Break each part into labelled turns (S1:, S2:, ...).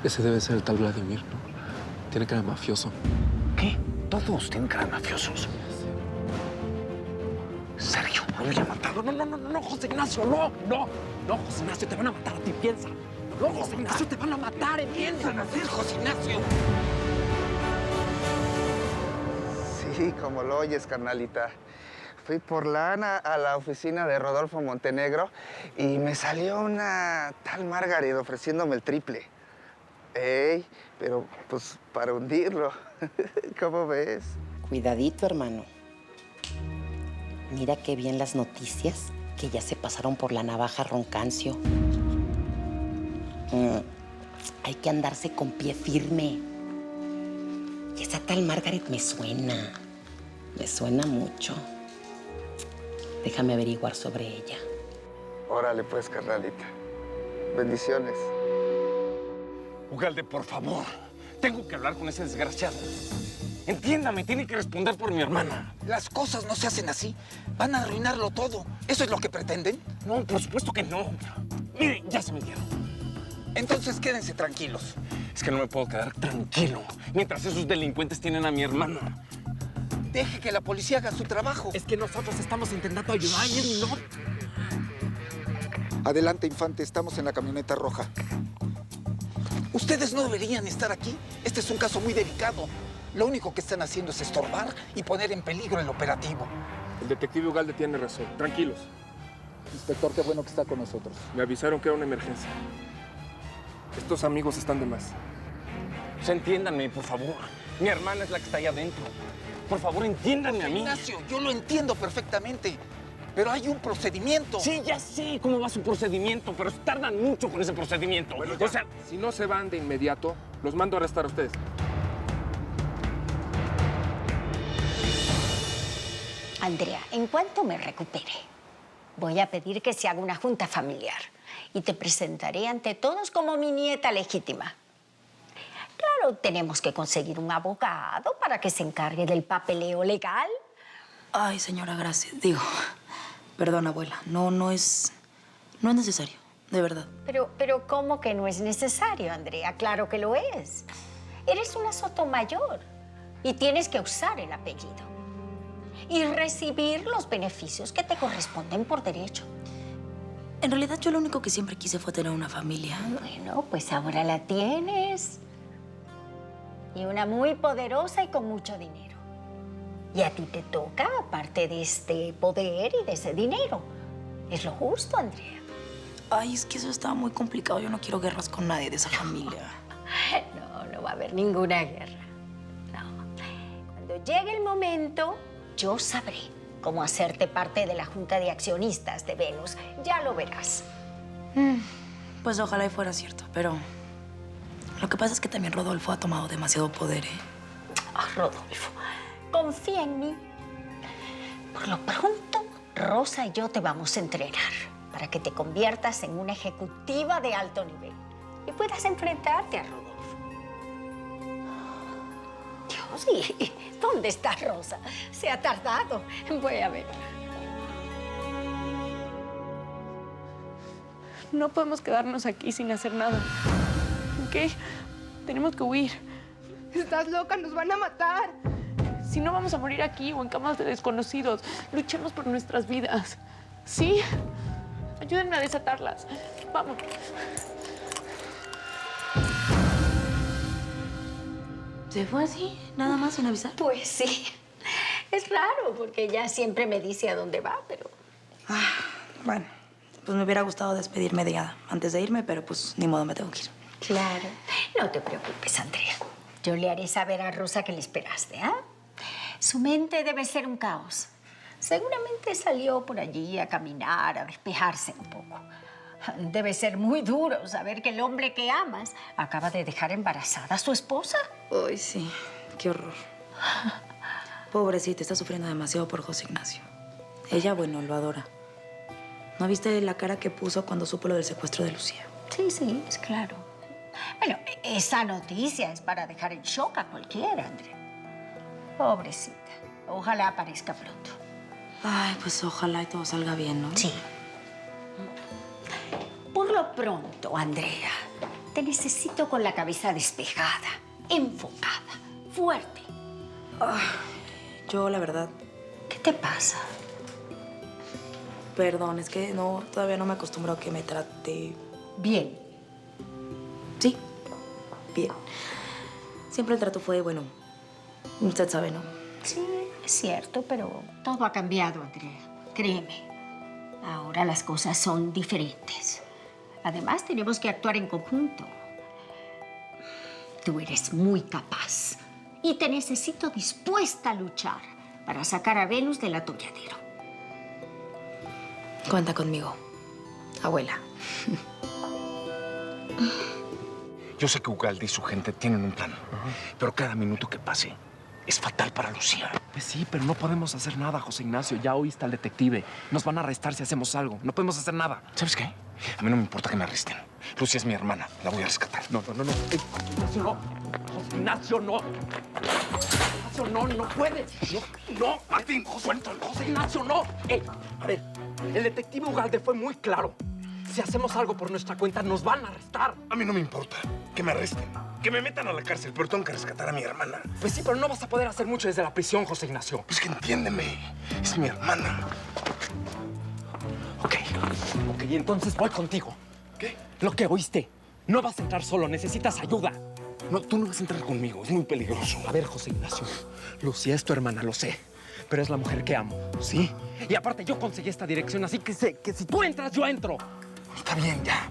S1: Ese debe ser el tal Vladimir, ¿no? Tiene cara de mafioso.
S2: ¿Qué? Todos tienen cara de mafiosos. Sergio, lo había matado. No, José Ignacio, no, José Ignacio, te van a matar a ti, piensa. No, José Ignacio, te van a matar, piensa. José Ignacio.
S3: Sí, como lo oyes, carnalita. Fui por lana a la oficina de Rodolfo Montenegro y me salió una tal Margaret ofreciéndome el triple. Ey, pero pues para hundirlo. ¿Cómo ves?
S4: Cuidadito, hermano. Mira qué bien las noticias que ya se pasaron por la navaja Roncancio. Hay que andarse con pie firme. Y esa tal Margaret me suena. Me suena mucho. Déjame averiguar sobre ella.
S3: Órale pues, carnalita. Bendiciones.
S2: Ugalde, por favor. Tengo que hablar con ese desgraciado. Entiéndame, tiene que responder por mi hermana.
S5: Las cosas no se hacen así. Van a arruinarlo todo. ¿Eso es lo que pretenden?
S2: No, por supuesto que no. Mire, ya se me dieron.
S5: Entonces quédense tranquilos.
S2: Es que no me puedo quedar tranquilo mientras esos delincuentes tienen a mi hermana.
S5: Deje que la policía haga su trabajo.
S2: Es que nosotros estamos intentando ayudar y él no.
S6: Adelante, infante, estamos en la camioneta roja.
S5: Ustedes no deberían estar aquí. Este es un caso muy delicado. Lo único que están haciendo es estorbar y poner en peligro el operativo.
S1: El detective Ugalde tiene razón. Tranquilos.
S6: Inspector, qué bueno que está con nosotros.
S1: Me avisaron que era una emergencia. Estos amigos están de más.
S2: Pues entiéndanme, por favor. Mi hermana es la que está ahí adentro. Por favor, entiéndanme a mí.
S5: Ignacio, yo lo entiendo perfectamente. Pero hay un procedimiento.
S2: Sí, ya sé cómo va su procedimiento, pero tardan mucho con ese procedimiento.
S1: Bueno, ya,
S2: o sea,
S1: si no se van de inmediato, los mando a arrestar a ustedes.
S7: Andrea, en cuanto me recupere, voy a pedir que se haga una junta familiar y te presentaré ante todos como mi nieta legítima. Claro, tenemos que conseguir un abogado para que se encargue del papeleo legal.
S8: Ay, señora, gracias. Digo, perdón, abuela. No es necesario, de verdad.
S7: Pero ¿cómo que no es necesario, Andrea? Claro que lo es. Eres una Sotomayor y tienes que usar el apellido y recibir los beneficios que te corresponden por derecho.
S8: En realidad, yo lo único que siempre quise fue tener una familia.
S7: Bueno, pues ahora la tienes. Y una muy poderosa y con mucho dinero. Y a ti te toca, aparte de este poder y de ese dinero. Es lo justo, Andrea.
S8: Ay, es que eso está muy complicado. Yo no quiero guerras con nadie de esa familia.
S7: No va a haber ninguna guerra. No. Cuando llegue el momento, yo sabré cómo hacerte parte de la Junta de Accionistas de Venus. Ya lo verás.
S8: Pues ojalá y fuera cierto, pero lo que pasa es que también Rodolfo ha tomado demasiado poder, ¿eh?
S7: Ah, Rodolfo, confía en mí. Por lo pronto, Rosa y yo te vamos a entrenar para que te conviertas en una ejecutiva de alto nivel y puedas enfrentarte a Rodolfo. Dios, ¿y dónde está Rosa? Se ha tardado. Voy a ver.
S9: No podemos quedarnos aquí sin hacer nada. ¿Qué? Tenemos que huir.
S10: Estás loca, nos van a matar.
S9: Si no, vamos a morir aquí o en camas de desconocidos. Luchemos por nuestras vidas. ¿Sí? Ayúdenme a desatarlas. Vamos.
S8: ¿Se fue así? ¿Nada más sin avisar?
S7: Pues sí. Es raro porque ella siempre me dice a dónde va, pero...
S8: Bueno, pues me hubiera gustado despedirme de ella antes de irme, pero pues ni modo, me tengo que ir.
S7: Claro. No te preocupes, Andrea. Yo le haré saber a Rosa que le esperaste, ¿ah? Su mente debe ser un caos. Seguramente salió por allí a caminar, a despejarse un poco. Debe ser muy duro saber que el hombre que amas acaba de dejar embarazada a su esposa.
S8: Ay, sí. Qué horror. Pobrecita, está sufriendo demasiado por José Ignacio. Ella, bueno, lo adora. ¿No viste la cara que puso cuando supo lo del secuestro de Lucía?
S7: Sí, es claro. Bueno, esa noticia es para dejar en shock a cualquiera, Andrea. Pobrecita. Ojalá aparezca pronto.
S8: Ay, pues ojalá y todo salga bien, ¿no?
S7: Sí. Por lo pronto, Andrea, te necesito con la cabeza despejada, enfocada, fuerte.
S8: Yo, la verdad,
S7: ¿Qué te pasa?
S8: perdón, es que no, todavía no me acostumbro a que me trate...
S7: Bien.
S8: Sí, bien. Siempre el trato fue bueno. Usted sabe, ¿no?
S7: Sí, es cierto, pero todo ha cambiado, Andrea. Créeme. Ahora las cosas son diferentes. Además, tenemos que actuar en conjunto. Tú eres muy capaz y te necesito dispuesta a luchar para sacar a Venus del atolladero.
S8: Cuenta conmigo, abuela.
S2: Yo sé que Ugalde y su gente tienen un plan, pero cada minuto que pase es fatal para Lucía.
S11: Pues sí, pero no podemos hacer nada, José Ignacio. Ya oíste al detective. Nos van a arrestar si hacemos algo. No podemos hacer nada.
S2: ¿Sabes qué? A mí no me importa que me arresten. Lucía es mi hermana. La voy a rescatar.
S11: No.
S2: Ignacio, no. José Ignacio, no. Ignacio, no puedes. No, Martín. José Ignacio, no.
S11: A ver, el detective Ugalde fue muy claro. Si hacemos algo por nuestra cuenta, nos van a arrestar.
S2: A mí no me importa que me arresten, que me metan a la cárcel, pero tengo que rescatar a mi hermana.
S11: Pues sí, pero no vas a poder hacer mucho desde la prisión, José Ignacio.
S2: Pues que entiéndeme. Es mi hermana.
S11: Ok, y entonces voy contigo.
S2: ¿Qué?
S11: Lo que oíste. No vas a entrar solo, necesitas ayuda.
S2: No, tú no vas a entrar conmigo. Es muy peligroso.
S11: A ver, José Ignacio, Lucía es tu hermana, lo sé. Pero es la mujer que amo, ¿sí? Y aparte, yo conseguí esta dirección, así que sé que si tú entras, yo entro.
S2: Está bien, ya.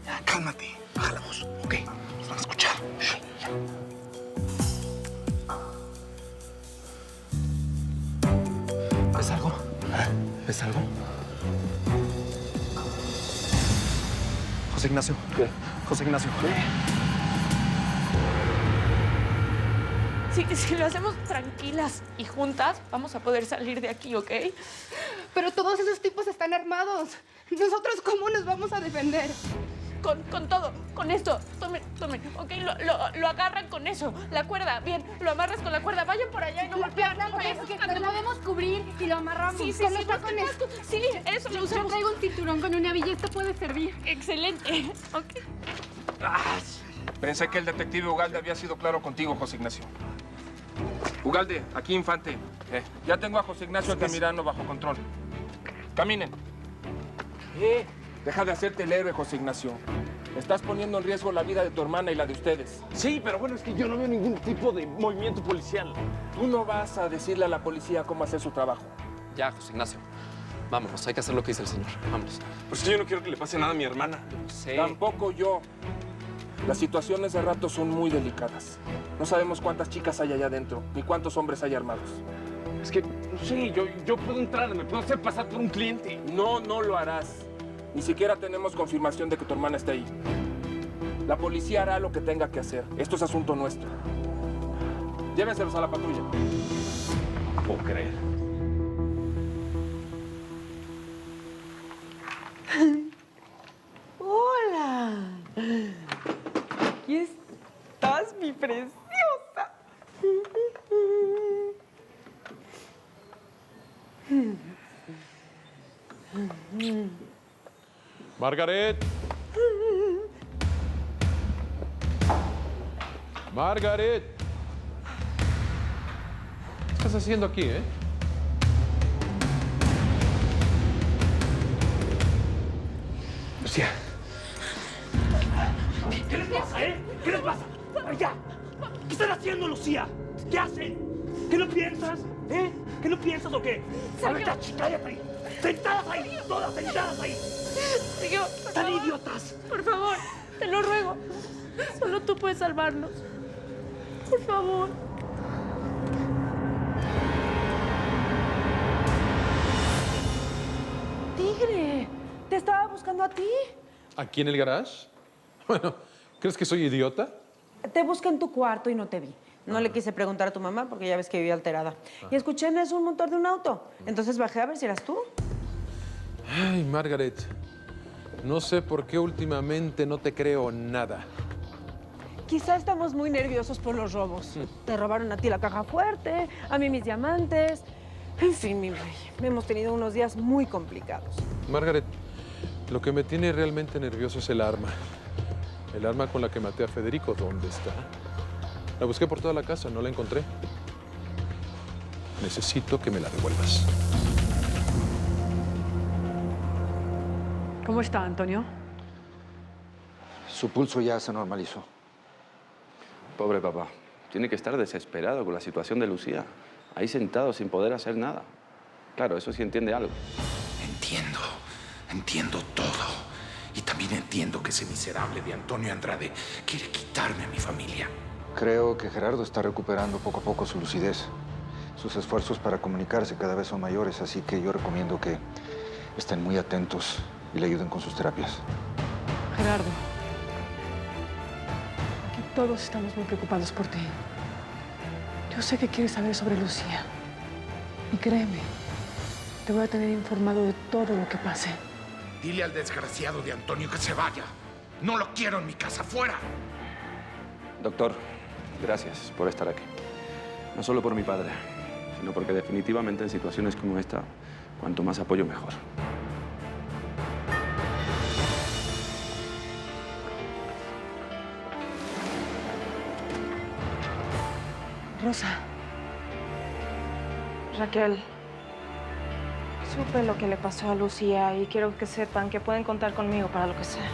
S2: Ya, cálmate. Baja la voz. Ok. Nos van a escuchar. Shh, ya.
S11: ¿Ves algo? ¿Ves algo? José Ignacio.
S2: ¿Qué?
S11: José Ignacio.
S9: Si lo hacemos tranquilas y juntas, vamos a poder salir de aquí, ¿ok?
S10: Pero todos esos tipos están armados. ¿Nosotros cómo nos vamos a defender?
S9: Con todo, con esto. Tomen, ¿ok? Lo agarran con eso, la cuerda. Bien, lo amarras con la cuerda. Vayan por allá y no golpean.
S10: Lo podemos cubrir y lo amarramos.
S9: Sí,
S10: con los
S9: no,
S10: tacones.
S9: sí, eso lo
S10: Yo
S9: usamos.
S10: traigo un cinturón con una villa. Esto puede servir.
S9: Excelente, ¿ok?
S1: Pensé que el detective Ugalde había sido claro contigo, José Ignacio. Ugalde, aquí Infante. Ya tengo a José Ignacio Altamirano bajo control. Caminen. Deja de hacerte el héroe, José Ignacio. Estás poniendo en riesgo la vida de tu hermana y la de ustedes.
S2: Sí, pero bueno, es que yo no veo ningún tipo de movimiento policial.
S1: Tú no vas a decirle a la policía cómo hacer su trabajo.
S12: Ya, José Ignacio. Vámonos, hay que hacer lo que dice el señor. Vámonos.
S2: Pues yo no quiero que le pase nada a mi hermana.
S12: Sí.
S1: Tampoco yo. Las situaciones de rato son muy delicadas. No sabemos cuántas chicas hay allá adentro, ni cuántos hombres hay armados.
S2: Es que, no sé, yo puedo entrar, me puedo hacer pasar por un cliente.
S1: No lo harás. Ni siquiera tenemos confirmación de que tu hermana esté ahí. La policía hará lo que tenga que hacer. Esto es asunto nuestro. Llévenselos a la patrulla.
S2: No puedo creer.
S13: ¡Hola! Aquí estás, mi preciosa.
S14: Margaret. Margaret. ¿Qué estás haciendo aquí,
S2: Lucía. ¿Qué les pasa, ¿Qué les pasa? ¡Allá! ¿Qué están haciendo, Lucía? ¿Qué hacen? ¿Qué no piensas? ¿Qué no piensas o qué? A ver, cállate ahí. ¡Sentadas ahí! ¡Todas sentadas ahí!
S9: Sergio,
S2: ¡Están idiotas!
S9: Por favor, te lo ruego. Solo tú puedes salvarnos. Por favor.
S13: Tigre, te estaba buscando a ti.
S14: ¿Aquí en el garage? Bueno, ¿crees que soy idiota?
S13: Te busqué en tu cuarto y no te vi. No le quise preguntar a tu mamá porque ya ves que vivía alterada. Y escuché en eso un motor de un auto. Entonces bajé a ver si eras tú.
S14: Ay, Margaret. No sé por qué últimamente no te creo nada.
S13: Quizá estamos muy nerviosos por los robos. Te robaron a ti la caja fuerte, a mí mis diamantes. En fin, mi rey, hemos tenido unos días muy complicados.
S14: Margaret, lo que me tiene realmente nervioso es el arma. El arma con la que maté a Federico, ¿dónde está? La busqué por toda la casa, no la encontré. Necesito que me la devuelvas.
S13: ¿Cómo está, Antonio?
S6: Su pulso ya se normalizó.
S15: Pobre papá. Tiene que estar desesperado con la situación de Lucía. Ahí sentado sin poder hacer nada. Claro, eso sí entiende algo.
S16: Entiendo todo. Y también entiendo que ese miserable de Antonio Andrade quiere quitarme a mi familia.
S6: Creo que Gerardo está recuperando poco a poco su lucidez. Sus esfuerzos para comunicarse cada vez son mayores, así que yo recomiendo que estén muy atentos y le ayuden con sus terapias.
S13: Gerardo, aquí todos estamos muy preocupados por ti. Yo sé que quieres saber sobre Lucía. Y créeme, te voy a tener informado de todo lo que pase.
S16: Dile al desgraciado de Antonio que se vaya. No lo quiero en mi casa, fuera.
S15: Doctor, gracias por estar aquí. No solo por mi padre, sino porque definitivamente en situaciones como esta, cuanto más apoyo, mejor.
S13: Rosa.
S17: Raquel, supe lo que le pasó a Lucía y quiero que sepan que pueden contar conmigo para lo que sea.